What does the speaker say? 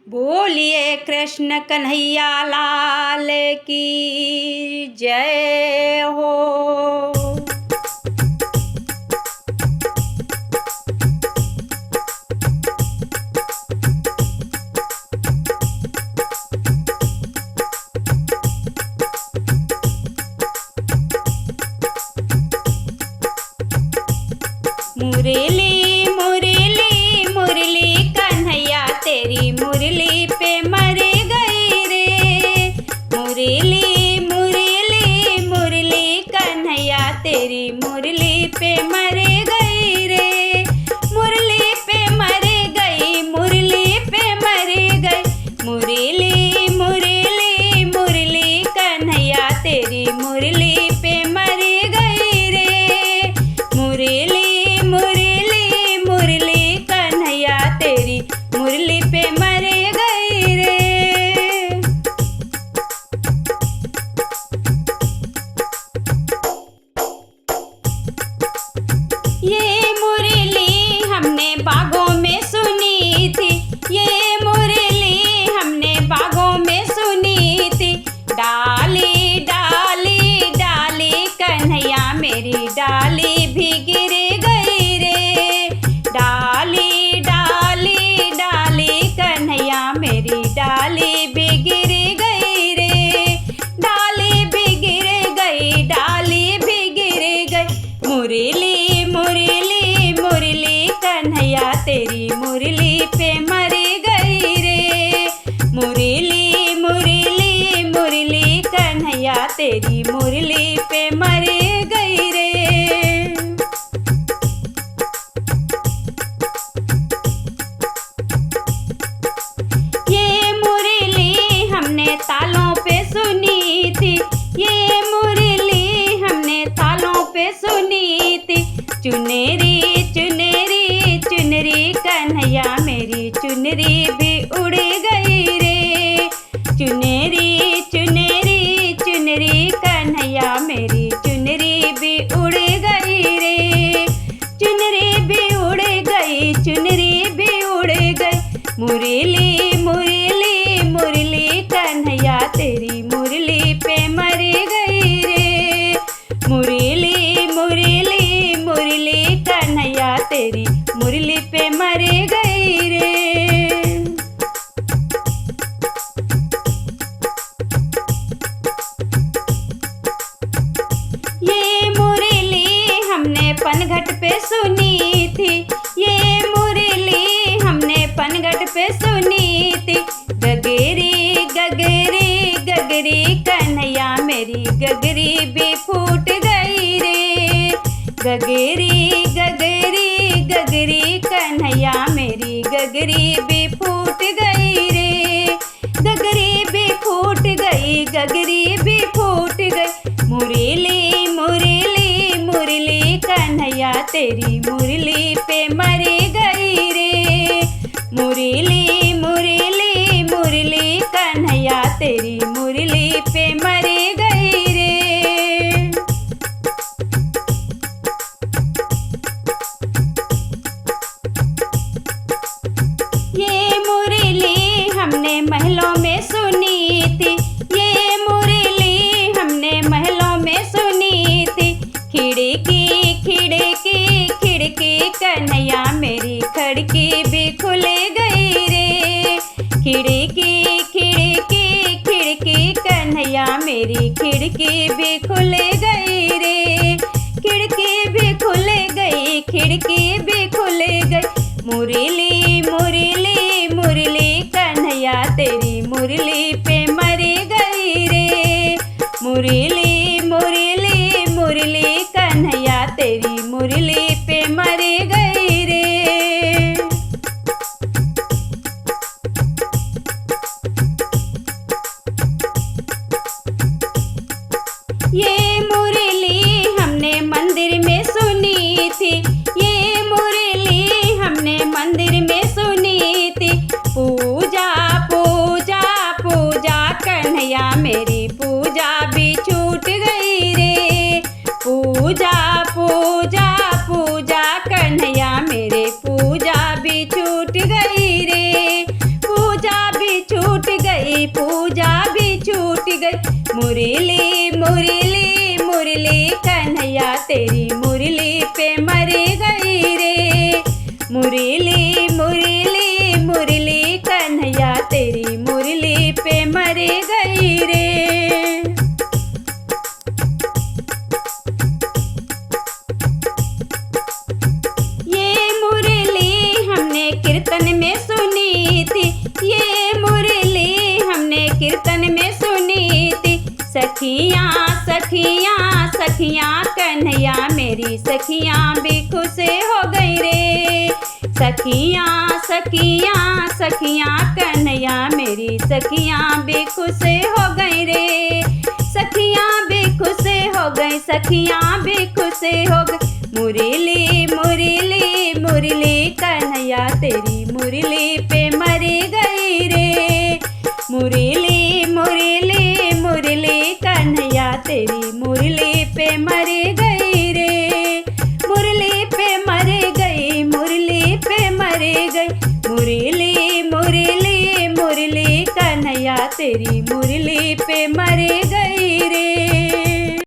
बोलिए कृष्ण कन्हैया लाल की जय हो। मुरली मुरली मुरली कन्हैया तेरी मुरली पे मर गई रे। मुरली मुरली मुरली कन्हैया तेरी मुरली पे मर गई रे। मुरली पे मर गई, मुरली पे मर गई। मुरली मुरली मुरली कन्हैया तेरी मुरली पे मर गई रे। मुरली मुरली मुरली कन्हैया तेरी मुरली पे मर गई रे। ये मुरली हमने बागों में सुनी थी। ये मुरली हमने बागों में सुनी थी। डाली डाली डाली कन्हैया मेरी डाली भी गिर गई रे। डाली डाली डाली कन्हैया मेरी डाली भी गिर गई रे। डाली भी गिर गई, डाली भी गिर गई। मुरली मुरली मुरली कन्हैया तेरी मुरली पे मर गई रे। मुरली मुरली मुरली कन्हैया तेरी मुरली पे मर गई रे। ये मुरली हमने तालों पे सुनी थी। ये मुरली हमने तालों पे सुनी थी। चुनरी चुनरी चुनरी कन्हैया मेरी चुनरी भी उड़ गई रे। चुनरी चुनरी चुनरी कन्हैया मेरी चुनरी भी उड़ गई रे। चुनरी भी उड़ गई, चुनरी भी उड़ गई। मुरली मुरली मुरली कन्हैया तेरी मुरली पे मर गई रे। मुरली मुरली मुरली कन्हैया तेरी मुरली पे मर गई रे। ये मुरली हमने पनघट पे सुनी थी। ये मुरली हमने पनघट पे सुनी थी। गगरी गगरी गगरी कन्हैया मेरी गगरी भी फूट गई रे। गगरी गगरी गगरी कन्हैया मेरी गगरी भी फूट गई रे। गगरी भी फूट गई, गगरी भी फूट गई। मुरली मुरली मुरली कन्हैया तेरी मुरली पे मर गई रे। मुरली मुरली मुरली कन्हैया तेरी मुरली पे मर गई रे। ये मुरली हमने महलों में सुनी थी। ये मुरली हमने महलों में सुनी थी। खिड़की खिड़की खिड़की कन्हैया मेरी खिड़की भी खुल गई रे। खिड़की खिड़की खिड़की कन्हैया मेरी खिड़की भी खुल गई रे। खिड़की भी खुल गई, खिड़की भी खुल गई। मुरली मुरली मुरली कन्हैया तेरी मुरली पे मर गई रे। मुरली मुरली मुरली कन्हैया तेरी मुरली पे मर गई रे। ये मुरली हमने मंदिर में सुनी थी। ये मुरली हमने मंदिर में सुनी थी। पूजा पूजा पूजा कन्हैया मेरी पूजा भी छूट गई रे। पूजा पूजा पूजा कन्हैया मेरे पूजा भी छूट गई रे। पूजा भी गई, पूजा भी छूट गई। मुरली मुरली मुरली कन्हैया तेरी मुरली पे मर गई रे। मुरली मुरली मुरली कन्हैया तेरी मुरली पे मर गई रे। ये मुरली हमने कीर्तन में सुनी थी, ये मुरली हमने कीर्तन में सुनी थी। सखियाँ सखियाँ सखियाँ कन्हैया मेरी सखियाँ भी खुश हो गई रे। सखियाँ सखियाँ सखियाँ कन्हैया मेरी सखियाँ भी खुश हो गई रे। सखियाँ भी खुश हो गई, सखियाँ भी खुश हो गई। मुरली मुरली मुरली कन्हैया तेरी मुरली पे मर गई रे। मुरली मुरली मुरली कन्हैया तेरी मुरली पे मर गई रे। मुरली पे मर गई, मुरली पे मर गई। मुरली मुरली मुरली कन्हैया तेरी मुरली पे मर गई रे।